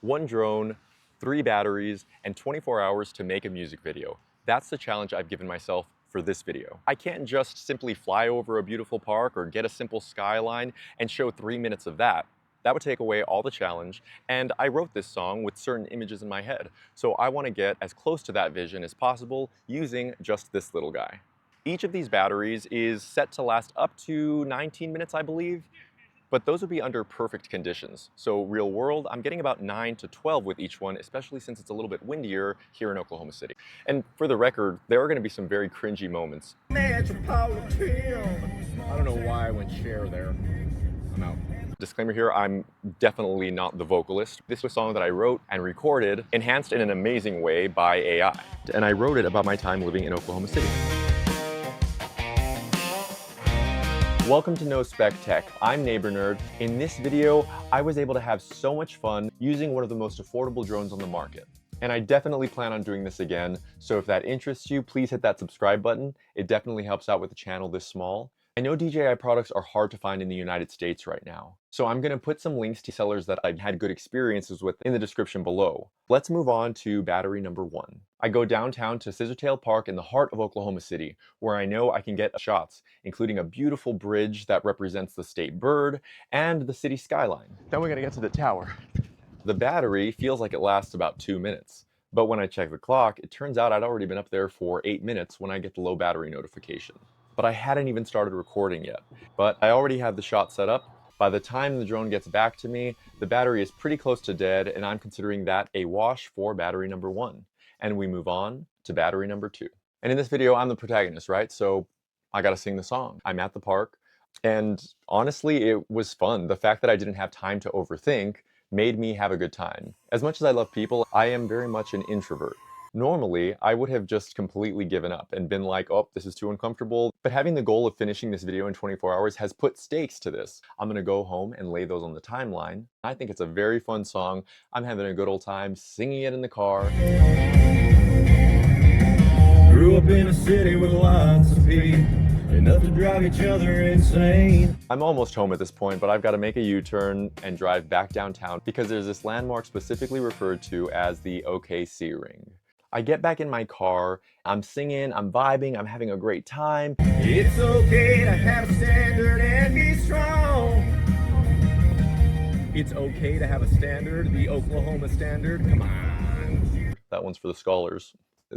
One drone, 3 batteries, and 24 hours to make a music video. That's the challenge I've given myself for this video. I can't just simply fly over a beautiful park or get a simple skyline and show 3 minutes of that. That would take away all the challenge, and I wrote this song with certain images in my head, so I want to get as close to that vision as possible using just this little guy. Each of these batteries is set to last up to 19 minutes, I believe, but those would be under perfect conditions. So real world, I'm getting about 9 to 12 with each one, especially since it's a little bit windier here in Oklahoma City. And for the record, there are going to be some very cringy moments. Metropolitan. I don't know why I went share there. I'm out. Disclaimer here, I'm definitely not the vocalist. This was a song that I wrote and recorded, enhanced in an amazing way by AI. And I wrote it about my time living in Oklahoma City. Welcome to No Spec Tech. I'm Neighbor Nerd. In this video, I was able to have so much fun using one of the most affordable drones on the market. And I definitely plan on doing this again, so if that interests you, please hit that subscribe button. It definitely helps out with a channel this small. I know DJI products are hard to find in the United States right now, so I'm going to put some links to sellers that I've had good experiences with in the description below. Let's move on to battery number 1. I go downtown to Scissortail Park in the heart of Oklahoma City, where I know I can get shots, including a beautiful bridge that represents the state bird and the city skyline. Then we gotta get to the tower. The battery feels like it lasts about 2 minutes, but when I check the clock, it turns out I'd already been up there for 8 minutes when I get the low battery notification. But I hadn't even started recording yet. But I already have the shot set up. By the time the drone gets back to me, the battery is pretty close to dead, and I'm considering that a wash for battery number 1. And we move on to battery number 2. And in this video, I'm the protagonist, right? So I gotta sing the song. I'm at the park, and honestly, it was fun. The fact that I didn't have time to overthink made me have a good time. As much as I love people, I am very much an introvert. Normally, I would have just completely given up and been like, oh, this is too uncomfortable. But having the goal of finishing this video in 24 hours has put stakes to this. I'm gonna go home and lay those on the timeline. I think it's a very fun song. I'm having a good old time singing it in the car. Grew up in a city with lots of people, enough to drive each other insane. I'm almost home at this point, but I've got to make a U-turn and drive back downtown because there's this landmark specifically referred to as the OKC Ring. I get back in my car, I'm singing, I'm vibing, I'm having a great time. It's okay to have a standard and be strong. It's okay to have a standard, the Oklahoma standard. Come on. That one's for the scholars.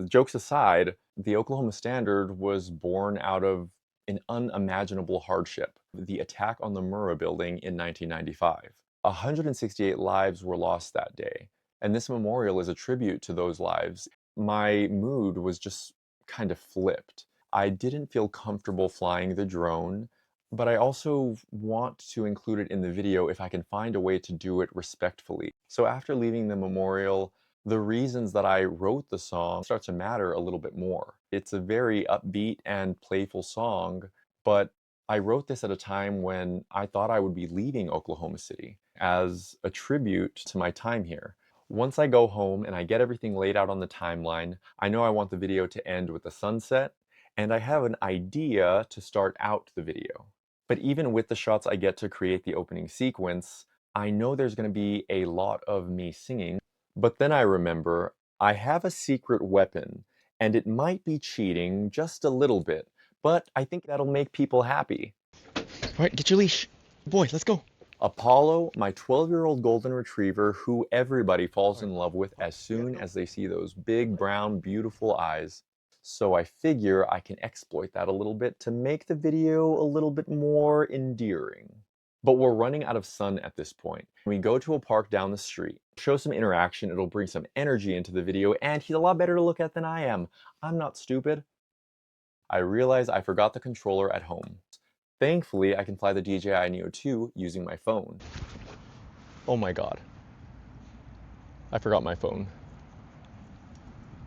Jokes aside, the Oklahoma Standard was born out of an unimaginable hardship, the attack on the Murrah building in 1995. 168 lives were lost that day, and this memorial is a tribute to those lives. My mood was just kind of flipped. I didn't feel comfortable flying the drone, but I also want to include it in the video if I can find a way to do it respectfully. So after leaving the memorial, the reasons that I wrote the song start to matter a little bit more. It's a very upbeat and playful song, but I wrote this at a time when I thought I would be leaving Oklahoma City as a tribute to my time here. Once I go home and I get everything laid out on the timeline, I know I want the video to end with a sunset, and I have an idea to start out the video. But even with the shots I get to create the opening sequence, I know there's going to be a lot of me singing. But then I remember I have a secret weapon, and it might be cheating just a little bit, but I think that'll make people happy. All right, get your leash. Boy, let's go. Apollo, my 12-year-old golden retriever who everybody falls in love with as soon as they see those big, brown, beautiful eyes. So I figure I can exploit that a little bit to make the video a little bit more endearing. But we're running out of sun at this point. We go to a park down the street, show some interaction, it'll bring some energy into the video, and he's a lot better to look at than I am. I'm not stupid. I realize I forgot the controller at home. Thankfully, I can fly the DJI Neo 2 using my phone. Oh my god. I forgot my phone.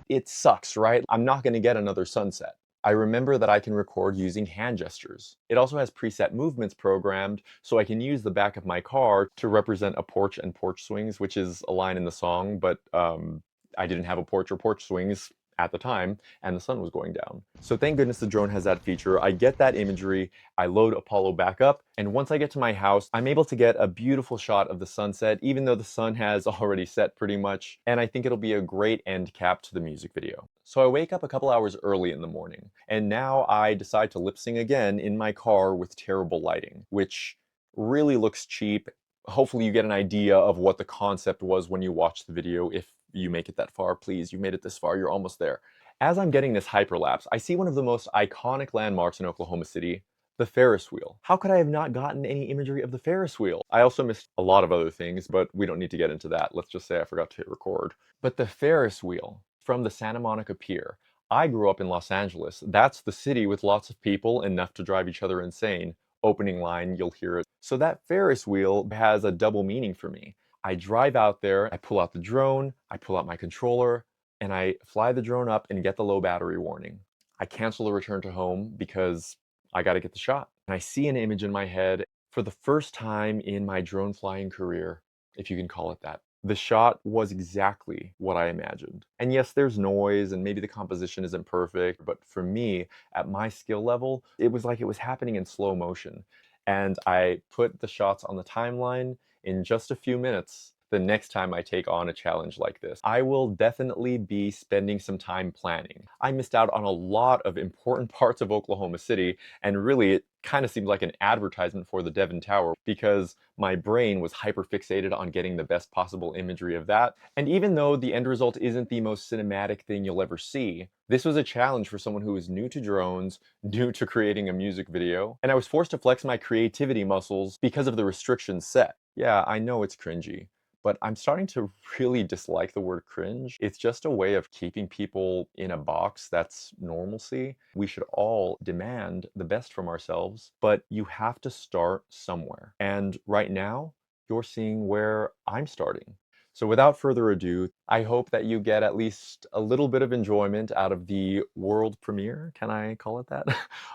It sucks, right? I'm not gonna get another sunset. I remember that I can record using hand gestures. It also has preset movements programmed, so I can use the back of my car to represent a porch and porch swings, which is a line in the song, but I didn't have a porch or porch swings at the time, and the sun was going down. So thank goodness the drone has that feature. I get that imagery, I load Apollo back up, and once I get to my house, I'm able to get a beautiful shot of the sunset, even though the sun has already set pretty much, and I think it'll be a great end cap to the music video. So I wake up a couple hours early in the morning, and now I decide to lip sync again in my car with terrible lighting, which really looks cheap. Hopefully you get an idea of what the concept was when you watch the video. If you make it that far, please, you made it this far, you're almost there. As I'm getting this hyperlapse, I see one of the most iconic landmarks in Oklahoma City, the Ferris wheel. How could I have not gotten any imagery of the Ferris wheel? I also missed a lot of other things, but we don't need to get into that. Let's just say I forgot to hit record. But the Ferris wheel from the Santa Monica Pier. I grew up in Los Angeles. That's the city with lots of people, enough to drive each other insane. Opening line, you'll hear it. So that Ferris wheel has a double meaning for me. I drive out there, I pull out the drone, I pull out my controller, and I fly the drone up and get the low battery warning. I cancel the return to home because I gotta get the shot. And I see an image in my head for the first time in my drone flying career, if you can call it that. The shot was exactly what I imagined. And yes, there's noise and maybe the composition isn't perfect, but for me, at my skill level, it was like it was happening in slow motion. And I put the shots on the timeline in just a few minutes the next time I take on a challenge like this. I will definitely be spending some time planning. I missed out on a lot of important parts of Oklahoma City, and really it kind of seemed like an advertisement for the Devon Tower because my brain was hyper-fixated on getting the best possible imagery of that. And even though the end result isn't the most cinematic thing you'll ever see, this was a challenge for someone who is new to drones, new to creating a music video, and I was forced to flex my creativity muscles because of the restrictions set. Yeah, I know it's cringy, but I'm starting to really dislike the word cringe. It's just a way of keeping people in a box that's normalcy. We should all demand the best from ourselves, but you have to start somewhere. And right now, you're seeing where I'm starting. So without further ado, I hope that you get at least a little bit of enjoyment out of the world premiere, can I call it that,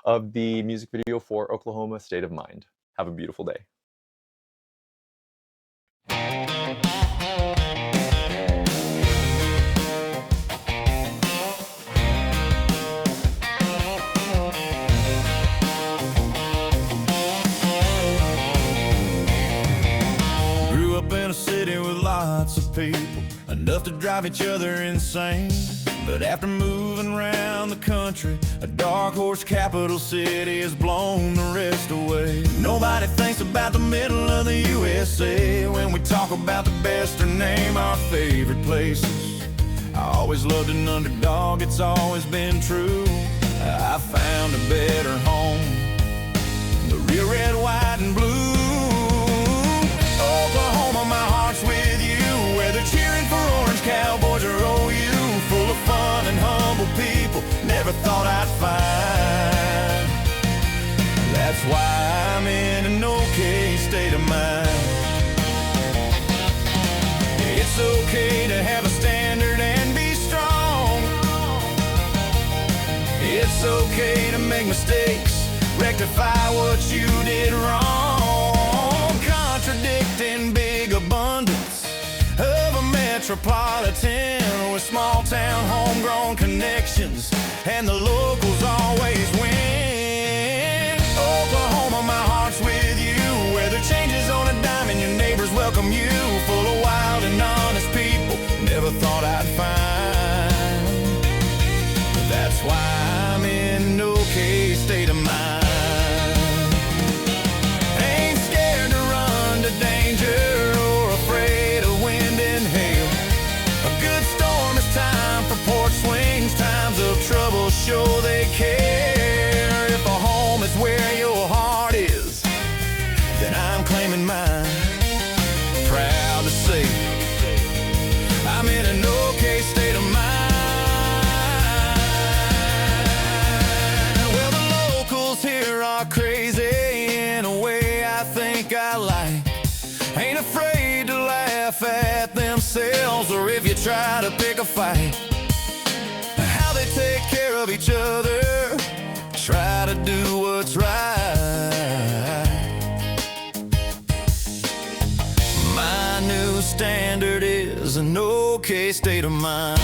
of the music video for Oklahoma State of Mind. Have a beautiful day. Grew up in a city with lots of people, enough to drive each other insane. But after moving around the country, a dark horse capital city has blown the rest away. Nobody thinks about the middle of the USA when we talk about the best or name our favorite places. I always loved an underdog, it's always been true. I found a better home, the real red, white, and blue. Oklahoma, my heart's with you, whether cheering for Orange Cowboys or OU. Full of fun and humble people, never thought I'd find. That's why I'm in an okay state of mind. It's okay to have a standard and be strong. It's okay to make mistakes, rectify what you did wrong. Contradicting big abundance of a metropolitan with small town homegrown connections, and the locals always win. Oklahoma, my heart's with you, where the changes on a dime and your neighbors welcome you. Full of wild and honest people, never thought I'd find. That's why I'm in an okay state of mind. Ain't scared to run to danger or afraid of wind and hail. A good storm is time for porch swings, times of trouble show they care. If a home is where your heart is, then I'm claiming mine. Proud to say I'm in an okay state of mind. Well, the locals here are crazy in a way I think I like. Ain't afraid to laugh at themselves, or if you try to pick a fight. How they take care of each other, try to do what's right. My new standard is an okay state of mind.